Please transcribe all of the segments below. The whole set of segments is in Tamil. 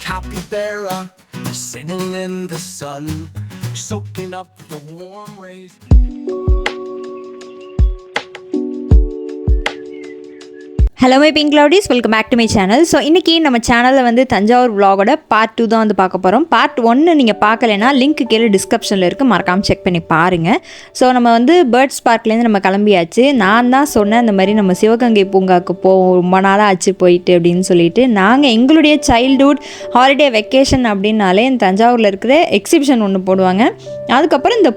capybara sitting in the sun, soaking up the warm rays. Hello my pink cloudies, welcome back to my channel. So இன்றைக்கி நம்ம சேனலில் வந்து தஞ்சாவூர் vlogோட பார்ட் 2 தான் வந்து பார்க்க போகிறோம். பார்ட் 1 நீங்கள் பார்க்கலைன்னா லிங்க் கீழே டிஸ்கிரிப்ஷனில் இருக்குது, மறக்காமல் செக் பண்ணி பாருங்கள். ஸோ நம்ம வந்து பேர்ட்ஸ் பார்க்லேருந்து நம்ம கிளம்பியாச்சு. நான் தான் சொன்னேன் இந்த மாதிரி நம்ம சிவகங்கை பூங்காவுக்கு ரொம்ப நாளாக ஆச்சு போயிட்டு அப்படின்னு சொல்லிட்டு. நாங்கள் எங்களுடைய சைல்டுஹுட் ஹாலிடே வெக்கேஷன் அப்படின்னாலே இந்த தஞ்சாவூரில் இருக்கிற எக்ஸிபிஷன் ஒன்று போடுவாங்க. அதுக்கப்புறம் இந்த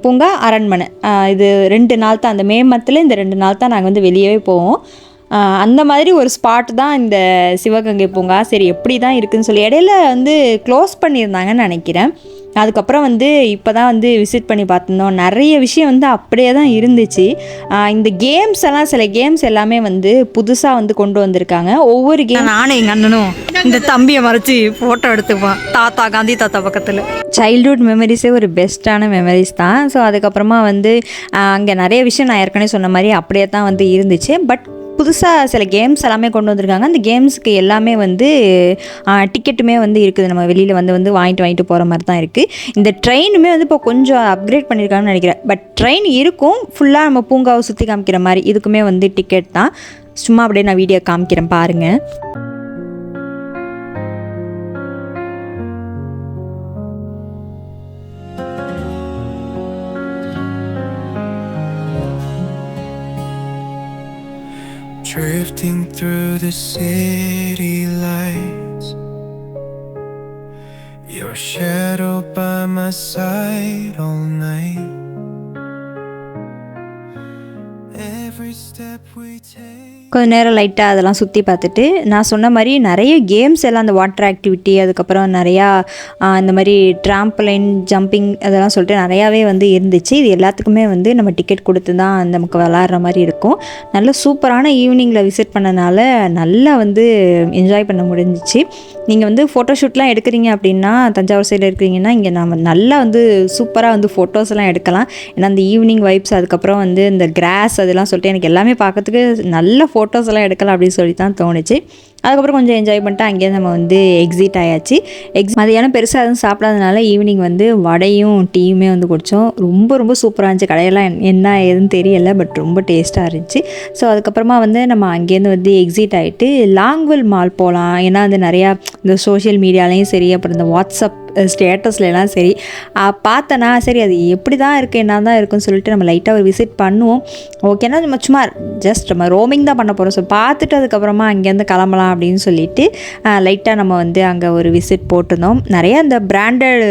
பூங்கா அரண்மனை, இது 2 நாள் தான், அந்த மே மந்தில் இந்த 2 நாள் தான் நாங்கள் வந்து வெளியவே போவோம். அந்த மாதிரி ஒரு ஸ்பாட் தான் இந்த சிவகங்கை பூங்கா. சரி எப்படி தான் இருக்குதுன்னு சொல்லி இடையில வந்து க்ளோஸ் பண்ணியிருந்தாங்கன்னு நினைக்கிறேன். அதுக்கப்புறம் வந்து இப்போ தான் வந்து விசிட் பண்ணி பார்த்துருந்தோம். நிறைய விஷயம் வந்து அப்படியே தான் இருந்துச்சு. இந்த சில கேம்ஸ் எல்லாமே வந்து புதுசாக வந்து கொண்டு வந்திருக்காங்க. ஒவ்வொரு கேம் நானும் எங்கள் அண்ணனும் இந்த தம்பியை மறைச்சி ஃபோட்டோ எடுத்துப்போம் காந்தி தாத்தா பக்கத்தில். சைல்டுஹுட் மெமரிஸே ஒரு பெஸ்ட்டான மெமரிஸ் தான். ஸோ அதுக்கப்புறமா வந்து அங்கே நிறைய விஷயம் நான் ஏற்கனவே சொன்ன மாதிரி அப்படியே தான் வந்து இருந்துச்சு. பட் புதுசாக சில கேம்ஸ் எல்லாமே கொண்டு வந்திருக்காங்க. அந்த கேம்ஸுக்கு எல்லாமே வந்து டிக்கெட்டுமே வந்து இருக்குது. நம்ம வெளியில் வந்து வாங்கிட்டு போகிற மாதிரி தான் இருக்குது. இந்த ட்ரெயினுமே வந்து இப்போ கொஞ்சம் அப்கிரேட் பண்ணியிருக்காங்கன்னு நினைக்கிறேன். பட் ட்ரெயின் இருக்கும், ஃபுல்லாக நம்ம பூங்காவை சுற்றி காமிக்கிற மாதிரி. இதுக்குமே வந்து டிக்கெட் தான். சும்மா அப்படியே நான் வீடியோ காமிக்கிறேன் பாருங்கள். Drifting through the city lights, your shadow by my side all night. Every step we take. கொஞ்சம் நேரம் லைட்டாக அதெல்லாம் சுற்றி பார்த்துட்டு நான் சொன்ன மாதிரி நிறைய கேம்ஸ் எல்லாம், அந்த வாட்டர் ஆக்டிவிட்டி, அதுக்கப்புறம் நிறையா இந்த மாதிரி ட்ராம்பலைன் ஜம்பிங் அதெல்லாம் சொல்லிட்டு நிறையாவே வந்து இருந்துச்சு. இது எல்லாத்துக்குமே வந்து நம்ம டிக்கெட் கொடுத்து தான் நமக்கு விளாட்ற மாதிரி இருக்கும். நல்ல சூப்பரான ஈவினிங்கில் விசிட் பண்ணனால நல்லா வந்து என்ஜாய் பண்ண முடிஞ்சிச்சு. நீங்கள் வந்து ஃபோட்டோஷூட்லாம் எடுக்கிறீங்க அப்படின்னா, தஞ்சாவூர் சைடில் இருக்கிறீங்கன்னா இங்கே நம்ம நல்லா வந்து சூப்பராக வந்து ஃபோட்டோஸ் எல்லாம் எடுக்கலாம். ஏன்னா அந்த ஈவினிங் வைப்ஸ், அதுக்கப்புறம் வந்து இந்த கிராஸ் அதெல்லாம் சொல்லிட்டு எனக்கு எல்லாமே பார்க்கறதுக்கு நல்ல ஃபோட்டோஸ் எல்லாம் எடுக்கலாம் அப்படின்னு சொல்லி தான் தோணுச்சு. அதுக்கப்புறம் கொஞ்சம் என்ஜாய் பண்ணிட்டு அங்கேயே நம்ம வந்து எக்ஸிட் ஆயாச்சு. மதியானம் பெருசாக எதுவும் சாப்பிடாதனால ஈவினிங் வந்து வடையும் டீயுமே வந்து குடித்தோம். ரொம்ப சூப்பராக இருந்துச்சு. கடையெல்லாம் என்ன ஏதுன்னு தெரியலை, பட் ரொம்ப டேஸ்ட்டாக இருந்துச்சு. ஸோ அதுக்கப்புறமா வந்து நம்ம அங்கேருந்து வந்து எக்ஸிட் ஆகிட்டு லாங்வெல் மால் போகலாம். ஏன்னா வந்து நிறையா இந்த சோஷியல் மீடியாலையும் சரி, அப்புறம் இந்த வாட்ஸ்அப் ஸ்டேட்டஸ்லாம் சரி பார்த்தனா, சரி அது எப்படி தான் இருக்குது என்ன தான் இருக்குன்னு சொல்லிட்டு நம்ம லைட்டாக ஒரு விசிட் பண்ணுவோம். ஓகேனா நம்ம சும்மா ஜஸ்ட் நம்ம ரோமிங் தான் பண்ண போகிறோம். ஸோ பார்த்துட்டு அதுக்கப்புறமா அங்கேருந்து கிளம்பலாம் அப்படின்னு சொல்லிட்டு லைட்டாக நம்ம வந்து அங்கே ஒரு விசிட் போட்டிருந்தோம். நிறையா இந்த பிராண்டட்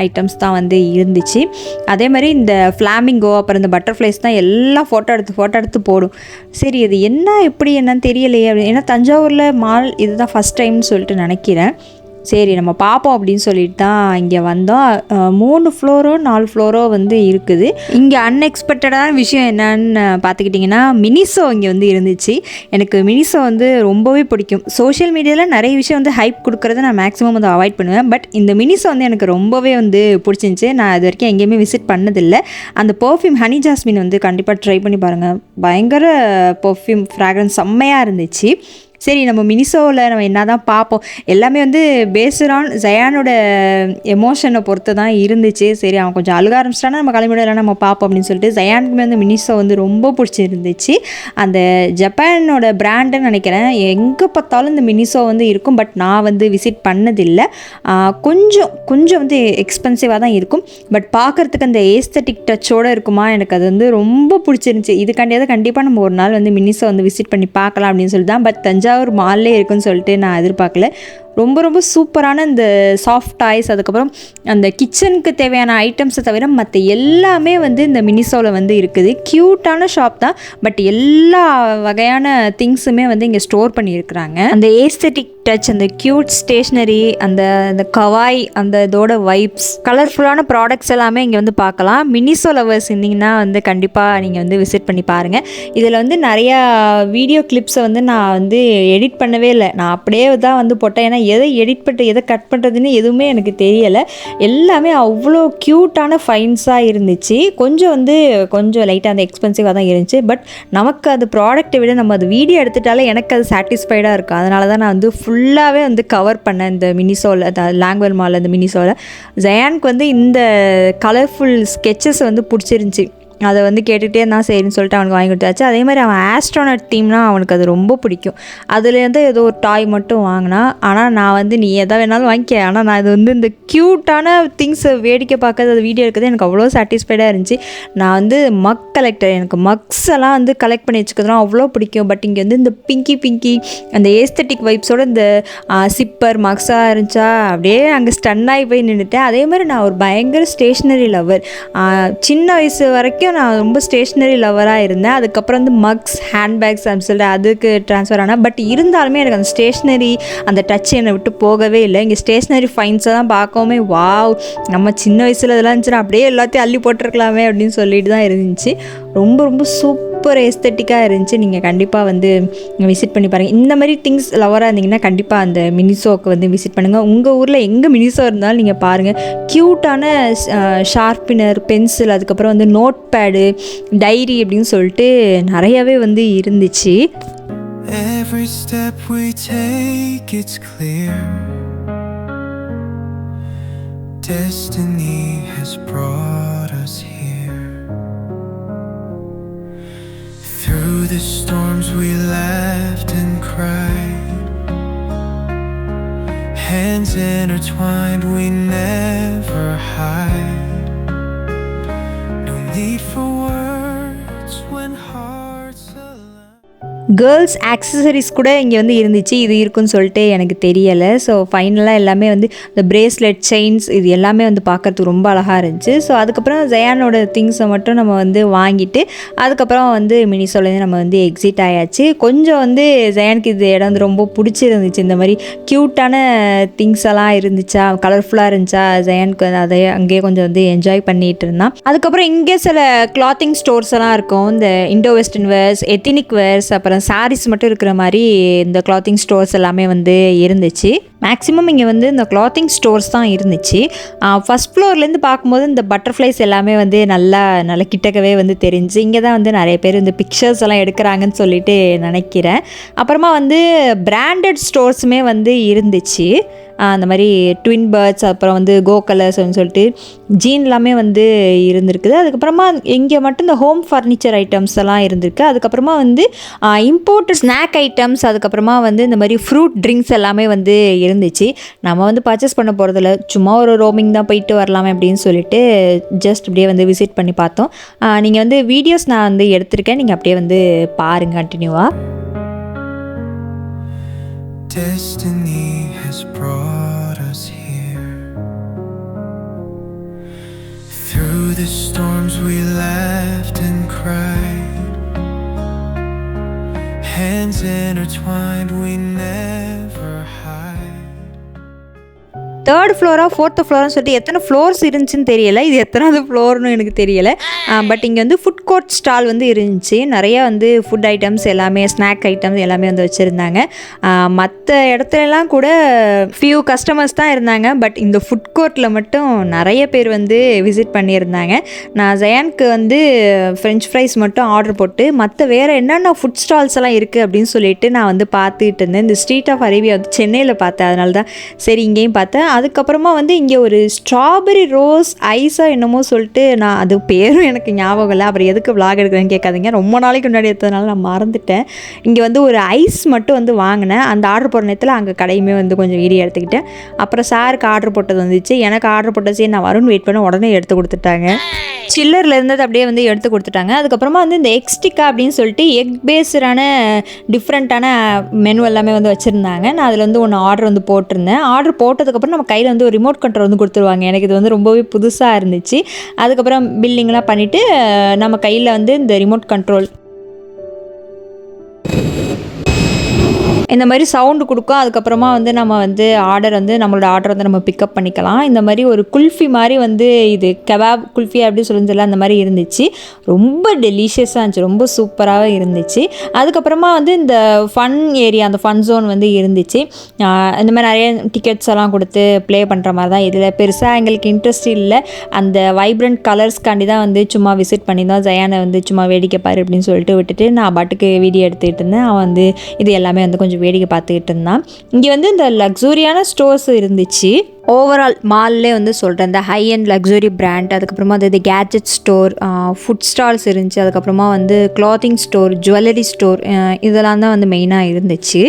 ஐட்டம்ஸ் தான் வந்து இருந்துச்சு. அதே மாதிரி இந்த ஃப்ளாமிங்கோ, அப்புறம் இந்த பட்டர்ஃப்ளைஸ் தான் எல்லாம் ஃபோட்டோ எடுத்து போடும். சரி இது என்ன எப்படி என்னன்னு தெரியலையே அப்படின்னு. ஏன்னா தஞ்சாவூரில் மால் இதுதான் ஃபஸ்ட் டைம்னு சொல்லிட்டு நினைக்கிறேன். சரி நம்ம பார்ப்போம் அப்படின்னு சொல்லிட்டு தான் இங்கே வந்தோம். 3 ஃப்ளோரோ 4 ஃப்ளோரோ வந்து இருக்குது. இங்கே அன்எக்ஸ்பெக்டடான விஷயம் என்னன்னு பார்த்துக்கிட்டிங்கன்னா, மினிசோ இங்கே வந்து இருந்துச்சு. எனக்கு மினிசோ வந்து ரொம்பவே பிடிக்கும். சோஷியல் மீடியாவில் நிறைய விஷயம் வந்து ஹைப் கொடுக்குறத நான் மேக்ஸிமம் வந்து அவாய்ட் பண்ணுவேன். பட் இந்த மினிசோ வந்து எனக்கு ரொம்பவே வந்து பிடிச்சிருந்துச்சி. நான் இது வரைக்கும் எங்கேயுமே விசிட் பண்ணதில்லை. அந்த பர்ஃப்யூம் ஹனி ஜாஸ்மின் வந்து கண்டிப்பாக ட்ரை பண்ணி பாருங்கள். பயங்கர பர்ஃப்யூம் ஃப்ராக்ரன்ஸ் செம்மையாக இருந்துச்சு. சரி நம்ம மினிசோவில் நம்ம என்ன தான் பார்ப்போம். எல்லாமே வந்து பேஸ்ட் ஆன் ஜயானோட எமோஷனை பொறுத்து தான் இருந்துச்சு. சரி அவன் கொஞ்சம் அழுக ஆரம்பிச்சிட்டானா நம்ம கிளம்பிடலாம், நம்ம பார்ப்போம் அப்படின்னு சொல்லிட்டு ஜயானுக்குமே வந்து மினிசோ வந்து ரொம்ப பிடிச்சிருந்துச்சு. அந்த ஜப்பானோட பிராண்டுன்னு நினைக்கிறேன். எங்கே பார்த்தாலும் இந்த மினிசோ வந்து இருக்கும். பட் நான் வந்து விசிட் பண்ணதில்லை. கொஞ்சம் வந்து எக்ஸ்பென்சிவாக தான் இருக்கும். பட் பார்க்குறதுக்கு அந்த ஏஸ்தட்டிக் டச்சோடு இருக்குமா, எனக்கு அது வந்து ரொம்ப பிடிச்சிருந்துச்சி. இதுக்காண்டியாவது கண்டிப்பாக நம்ம ஒரு நாள் வந்து மினிசோ வந்து விசிட் பண்ணி பார்க்கலாம் அப்படின்னு சொல்லி தான். பட் தஞ்சாவூர் மால்லே இருக்குன்னு சொல்லிட்டு நான் எதிர்பார்க்கல. ரொம்ப சூப்பரான இந்த சாஃப்ட் டாய்ஸ், அதுக்கப்புறம் அந்த கிச்சனுக்கு தேவையான ஐட்டம்ஸை தவிர மற்ற எல்லாமே வந்து இந்த மினிசோவில் வந்து இருக்குது. க்யூட்டான ஷாப் தான். பட் எல்லா வகையான திங்ஸுமே வந்து இங்கே ஸ்டோர் பண்ணியிருக்கிறாங்க. அந்த ஏஸ்தட்டிக் டச், அந்த க்யூட் ஸ்டேஷ்னரி, அந்த கவாய், அந்த இதோட வைப்ஸ், கலர்ஃபுல்லான ப்ராடக்ட்ஸ் எல்லாமே இங்கே வந்து பார்க்கலாம். மினிசோ லவர்ஸ் இருந்தீங்கன்னா வந்து கண்டிப்பாக நீங்கள் வந்து விசிட் பண்ணி பாருங்கள். இதில் வந்து நிறையா வீடியோ கிளிப்ஸை வந்து நான் வந்து எடிட் பண்ணவே இல்லை. நான் அப்படியே தான் வந்து போட்டேன். ஏன்னா எதை எடிட் பண்ணுறது எதை கட் பண்ணுறதுன்னு எதுவுமே எனக்கு தெரியலை. எல்லாமே அவ்வளோ க்யூட்டான ஃபைன்ஸாக இருந்துச்சு. கொஞ்சம் லைட்டாக அந்த எக்ஸ்பென்சிவாக தான் இருந்துச்சு. பட் நமக்கு அது ப்ராடக்ட்டை விட நம்ம அது வீடியோ எடுத்துட்டாலே எனக்கு அது சாட்டிஸ்ஃபைடாக இருக்கும். அதனால தான் நான் வந்து ஃபுல்லாகவே வந்து கவர் பண்ணேன் இந்த மினிசோவில், லாங்வெல் மாலில் இந்த மினிசோவில். ஜயானுக்கு வந்து இந்த கலர்ஃபுல் ஸ்கெச்சஸ் வந்து பிடிச்சிருந்துச்சி. அதை வந்து கேட்டுகிட்டே இருந்தால் சரின்னு சொல்லிட்டு அவனுக்கு வாங்கி கொடுத்தாச்சு. அதே மாதிரி அவன் ஆஸ்ட்ரோனட் தீம்னா அவனுக்கு அது ரொம்ப பிடிக்கும். அதுலேருந்து ஏதோ ஒரு டாய் மட்டும் வாங்கினான். ஆனால் நான் வந்து நீ எதை வேணாலும் வாங்கிக்க, ஆனால் நான் இது வந்து இந்த க்யூட்டான திங்ஸை வேடிக்கை பார்க்கறது அது வீடியோ எடுக்கிறது எனக்கு அவ்வளோ சாட்டிஸ்ஃபைடாக இருந்துச்சு. நான் வந்து மக் கலெக்டர், எனக்கு மக்ஸ் எல்லாம் வந்து கலெக்ட் பண்ணி வச்சுக்கிறதுலாம் அவ்வளோ பிடிக்கும். பட் இங்கே வந்து இந்த பிங்கி அந்த ஏஸ்தட்டிக் வைப்ஸோட இந்த சிப்பர் மக்ஸாக இருந்துச்சா அப்படியே அங்கே ஸ்டன்னாகி போய் நின்றுட்டேன். அதே மாதிரி நான் ஒரு பயங்கர ஸ்டேஷ்னரி லவர். சின்ன வயசு வரைக்கும் நான் ரொம்ப ஸ்டேஷ்னரி லவராக இருந்தேன். அதுக்கப்புறம் வந்து மக்ஸ், ஹேண்ட்பேக்ஸ் அப்படின்னு சொல்லிட்டு அதுக்கு ட்ரான்ஸ்ஃபர் ஆனால். பட் இருந்தாலுமே எனக்கு அந்த ஸ்டேஷ்னரி அந்த டச் என்னை விட்டு போகவே இல்லை. இங்கே ஸ்டேஷ்னரி ஃபைன்ஸை தான் பார்க்கவுமே வாவ், நம்ம சின்ன வயசில் இதெல்லாம் இருந்துச்சுன்னா அப்படியே எல்லாத்தையும் அள்ளி போட்டிருக்கலாமே அப்படின்னு சொல்லிட்டு தான் இருந்துச்சு. ரொம்ப சூப்பர் எஸ்தட்டிக்காக இருந்துச்சு. நீங்கள் கண்டிப்பாக வந்து விசிட் பண்ணி பாருங்கள். இந்த மாதிரி திங்ஸ் லவராக இருந்தீங்கன்னா கண்டிப்பாக அந்த மினிசோக்கு வந்து விசிட் பண்ணுங்கள். உங்கள் ஊரில் எங்கே மினிசோ இருந்தாலும் நீங்கள் பாருங்கள். க்யூட்டான ஷார்ப்பினர், பென்சில், அதுக்கப்புறம் வந்து நோட் பேடு, டைரி அப்படின்னு சொல்லிட்டு நிறையவே வந்து இருந்துச்சு. Every step we take, it's clear. Destiny has brought us here. Through the storms we laughed and cried. Hands intertwined, we never hide. No need for words when hearts align. Girls accessories கூட இங்கே வந்து இருந்துச்சு. இது இருக்குன்னு சொல்லிட்டு எனக்கு தெரியலை. ஸோ ஃபைனலாக எல்லாமே வந்து இந்த பிரேஸ்லெட், செயின்ஸ் இது எல்லாமே வந்து பார்க்கறதுக்கு ரொம்ப அழகாக இருந்துச்சு. ஸோ அதுக்கப்புறம் ஜயானோட திங்ஸை மட்டும் நம்ம வந்து வாங்கிட்டு அதுக்கப்புறம் வந்து மினிசோலேருந்து நம்ம வந்து எக்ஸிட் ஆயாச்சு. கொஞ்சம் வந்து ஜயானுக்கு இது இடம் வந்து ரொம்ப பிடிச்சிருந்துச்சு. இந்த மாதிரி க்யூட்டான திங்ஸ் எல்லாம் இருந்துச்சா, கலர்ஃபுல்லாக இருந்துச்சா, ஜயானுக்கு அதை அங்கேயே கொஞ்சம் வந்து என்ஜாய் பண்ணிகிட்டு இருந்தான். அதுக்கப்புறம் இங்கே சில கிளாத்திங் ஸ்டோர்ஸ் எல்லாம் இருக்கும். இந்த indo western wears, ethnic wears, அப்புறம் சாரீஸ் மட்டும் இருக்கிற மாதிரி இந்த கிளாத்திங் ஸ்டோர்ஸ் எல்லாமே வந்து இருந்துச்சு. மேக்ஸிமம் இங்கே வந்து இந்த கிளாத்திங் ஸ்டோர்ஸ் தான் இருந்துச்சு. ஃபஸ்ட் ஃப்ளோர்லேருந்து பார்க்கும்போது இந்த பட்டர்ஃப்ளைஸ் எல்லாமே வந்து நல்லா கிட்டக்கவே வந்து தெரிஞ்சு. இங்கே தான் வந்து நிறைய பேர் இந்த பிக்சர்ஸ் எல்லாம் எடுக்கிறாங்கன்னு சொல்லிட்டு நினைக்கிறேன். அப்புறமா வந்து பிராண்டட் ஸ்டோர்ஸுமே வந்து இருந்துச்சு. அந்த மாதிரி ட்வின் பேர்ட்ஸ், அப்புறம் வந்து கோ கலர்ஸ் அப்படின்னு சொல்லிட்டு ஜீன் எல்லாமே வந்து இருந்திருக்குது. அதுக்கப்புறமா இங்கே மட்டும் இந்த ஹோம் ஃபர்னிச்சர் ஐட்டம்ஸ் எல்லாம் இருந்திருக்கு. அதுக்கப்புறமா வந்து இம்போர்ட்டட் ஸ்நாக் ஐட்டம்ஸ், அதுக்கப்புறமா வந்து இந்த மாதிரி ஃப்ரூட் ட்ரிங்க்ஸ் எல்லாமே வந்து இருந்துச்சு. நம்ம வந்து பர்ச்சேஸ் பண்ண போகிறதில்ல, சும்மா ஒரு ரோமிங் தான் போயிட்டு வரலாமே அப்படின்னு சொல்லிட்டு ஜஸ்ட் அப்படியே வந்து விசிட் பண்ணி பார்த்தோம். நீங்கள் வந்து வீடியோஸ் நான் வந்து எடுத்திருக்கேன், நீங்கள் அப்படியே வந்து பாருங்கள் கண்டினியூவாக. Destiny has brought us here. Through the storms we laughed and cried. Hands intertwined, we never hide. Third ஃப்ளோரா ஃபோர்த்து ஃப்ளோர்னு சொல்லிட்டு எத்தனை ஃப்ளோர்ஸ் இருந்துச்சுன்னு தெரியலை. இது எத்தனாவது ஃப்ளோர்னு எனக்கு தெரியலை. பட் இங்கே வந்து ஃபுட் கோர்ட் ஸ்டால் வந்து இருந்துச்சு. நிறையா வந்து ஃபுட் ஐட்டம்ஸ் எல்லாமே, ஸ்நாக் ஐட்டம்ஸ் எல்லாமே வந்து வச்சுருந்தாங்க. மற்ற இடத்துலலாம் கூட ஃபியூ கஸ்டமர்ஸ் தான் இருந்தாங்க. பட் இந்த ஃபுட் கோர்ட்டில் மட்டும் நிறைய பேர் வந்து விசிட் பண்ணியிருந்தாங்க. நான் ஜயானுக்கு வந்து ஃப்ரெஞ்ச் ஃப்ரைஸ் மட்டும் ஆர்டர் போட்டு மற்ற வேறு என்னென்ன ஃபுட் ஸ்டால்ஸ் எல்லாம் இருக்குது அப்படின்னு சொல்லிட்டு நான் வந்து பார்த்துட்டு இருந்தேன். இந்த ஸ்ட்ரீட் ஆஃப் அரேபியா வந்து சென்னையில் பார்த்தேன், அதனால தான் சரி இங்கேயும் பார்த்தேன். அதுக்கப்புறமா வந்து இங்கே ஒரு ஸ்ட்ராபெரி ரோஸ் ஐஸாக என்னமோ சொல்லிட்டு, நான் அது பேரும் எனக்கு ஞாபகம் இல்லை. அப்புறம் எதுக்கு விளாக் எடுக்கிறேன்னு கேட்காதீங்க, ரொம்ப நாளைக்கு முன்னாடி எடுத்ததுனால நான் மறந்துட்டேன். இங்கே வந்து ஒரு ஐஸ் மட்டும் வந்து வாங்கினேன். அந்த ஆர்டர் போடுற நேரத்தில் அங்கே கடையுமே வந்து கொஞ்சம் வீடியோ எடுத்துக்கிட்டேன். அப்புறம் சாருக்கு ஆர்டர் போட்டது வந்துச்சு. எனக்கு ஆர்டர் போட்டது நான் வரும்னு வெயிட் பண்ண உடனே எடுத்து கொடுத்துட்டாங்க. சில்லரில் இருந்தது அப்படியே வந்து எடுத்து கொடுத்துட்டாங்க. அதுக்கப்புறமா வந்து இந்த எக்ஸ்டிக்கா அப்படின்னு சொல்லிட்டு எக் பேஸ்டான டிஃப்ரெண்ட்டான மெனு எல்லாமே வந்து வச்சுருந்தாங்க. நான் அதில் வந்து ஒன்று ஆர்டர் வந்து போட்டிருந்தேன். ஆர்டர் போட்டதுக்கப்புறம் நம்ம கையில் வந்து ஒரு ரிமோட் கண்ட்ரோல் வந்து கொடுத்துருவாங்க. எனக்கு இது வந்து ரொம்பவே புதுசாக இருந்துச்சு. அதுக்கப்புறம் பில்லிங்லாம் பண்ணிவிட்டு நம்ம கையில் வந்து இந்த ரிமோட் கண்ட்ரோல் இந்த மாதிரி சவுண்டு கொடுக்கும். அதுக்கப்புறமா வந்து நம்ம வந்து ஆர்டர் வந்து நம்மளோட ஆர்டர் வந்து நம்ம பிக்கப் பண்ணிக்கலாம். இந்த மாதிரி ஒரு குல்ஃபி மாதிரி வந்து இது கபாப் குல்ஃபி அப்படி சொல்லுறதுல அந்த மாதிரி இருந்துச்சு. ரொம்ப டெலிஷியஸாக இருந்துச்சு, ரொம்ப சூப்பராகவே இருந்துச்சு. அதுக்கப்புறமா வந்து இந்த ஃபன் ஏரியா, அந்த ஃபன் ஜோன் வந்து இருந்துச்சு. இந்த மாதிரி நிறைய டிக்கெட்ஸ் எல்லாம் கொடுத்து ப்ளே பண்ணுற மாதிரி தான். இதில் பெருசாக எங்களுக்கு இன்ட்ரெஸ்ட் இல்லை. அந்த வைப்ரண்ட் கலர்ஸ்க்காண்டி தான் வந்து சும்மா விசிட் பண்ணியிருந்தோம். ஜயானை வந்து சும்மா வேடிக்கை பாரு அப்படின்னு சொல்லிட்டு விட்டுட்டு நான் பாட்டுக்கு வீடியோ எடுத்துக்கிட்டு இருந்தேன். அவன் வந்து இது எல்லாமே வந்து கொஞ்சம் வேடிக்கை பார்த்துக்கிட்டு இருந்தான். இங்கே வந்து இந்த லக்ஸூரியான ஸ்டோர்ஸ் இருந்துச்சு. ஓவரால் மால்லே வந்து சொல்கிறேன், இந்த ஹை அண்ட் லக்ஸுரி பிராண்ட், அதுக்கப்புறமா அது கேட்ஜெட் ஸ்டோர், ஃபுட் ஸ்டால்ஸ் இருந்துச்சு. அதுக்கப்புறமா வந்து கிளாத்திங் ஸ்டோர், ஜுவல்லரி ஸ்டோர், இதெல்லாம் தான் வந்து மெயினாக இருந்துச்சு.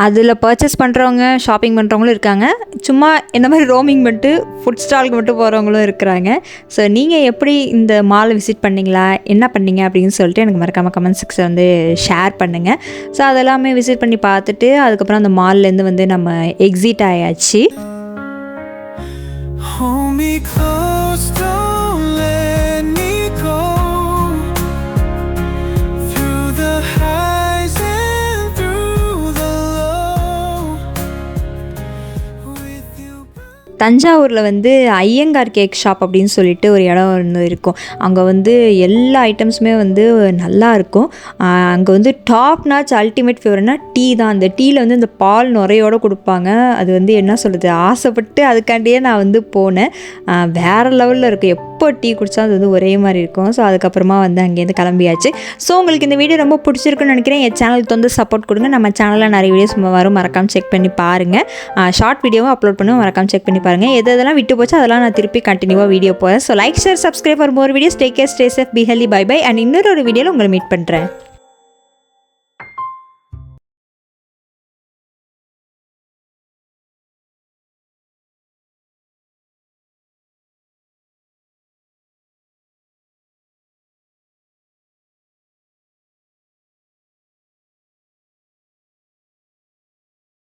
அதில் பர்ச்சேஸ் பண்ணுறவங்க, ஷாப்பிங் பண்ணுறவங்களும் இருக்காங்க. சும்மா இந்த மாதிரி ரோமிங் பண்ணிட்டு ஃபுட் ஸ்டாலுக்கு மட்டும் போகிறவங்களும் இருக்கிறாங்க. ஸோ நீங்கள் எப்படி இந்த மாலை விசிட் பண்ணிங்களா, என்ன பண்ணீங்க அப்படின்னு சொல்லிட்டு எனக்கு மறக்காமல் கமெண்ட் செக்ஷன் வந்து ஷேர் பண்ணுங்கள். ஸோ அதெல்லாமே விசிட் பண்ணி பார்த்துட்டு அதுக்கப்புறம் அந்த மால்லேருந்து வந்து நம்ம எக்ஸிட் ஆயாச்சு. Hold me close, don't let me go. Through the highs and through the low. With you. தஞ்சாவூரில் வந்து ஐயங்கார் கேக் ஷாப் அப்படின்னு சொல்லிட்டு ஒரு இடம் ஒன்று இருக்கும். அங்கே வந்து எல்லா ஐட்டம்ஸுமே வந்து நல்லா இருக்கும். அங்கே வந்து டாப் நாச் அல்டிமேட் ஃபேவரட்னா டீ தான். அந்த டீயில் வந்து இந்த பால் நுரையோடு கொடுப்பாங்க. அது வந்து என்ன சொல்கிறது, ஆசைப்பட்டு அதுக்காண்டியே நான் வந்து போனேன். வேறு லெவலில் இருக்கும். எப்போ டீ குடித்தா அது வந்து ஒரே மாதிரி இருக்கும். ஸோ அதுக்கப்புறமா வந்து அங்கேருந்து கிளம்பியாச்சு. ஸோ உங்களுக்கு இந்த வீடியோ ரொம்ப பிடிச்சிருக்குன்னு நினைக்கிறேன். என் சேனலுக்கு வந்து சப்போர்ட் கொடுங்க. நம்ம சேனலில் நிறைய வீடியோஸ் வரும், மறக்காமல் செக் பண்ணி பாருங்கள். ஷார்ட் வீடியோவும் அப்லோட் பண்ணுவோம், மறக்காமல் செக் பண்ணி பாருங்கள். எதெல்லாம் விட்டு போச்சு அதெல்லாம் நான் திருப்பி கண்டினியூவாக வீடியோ போகிறேன். So like, share, subscribe for more videos. Take care, stay safe, be healthy, bye bye. And இன்னொரு வீடியோவில் உங்களை மீட் பண்ணுறேன்.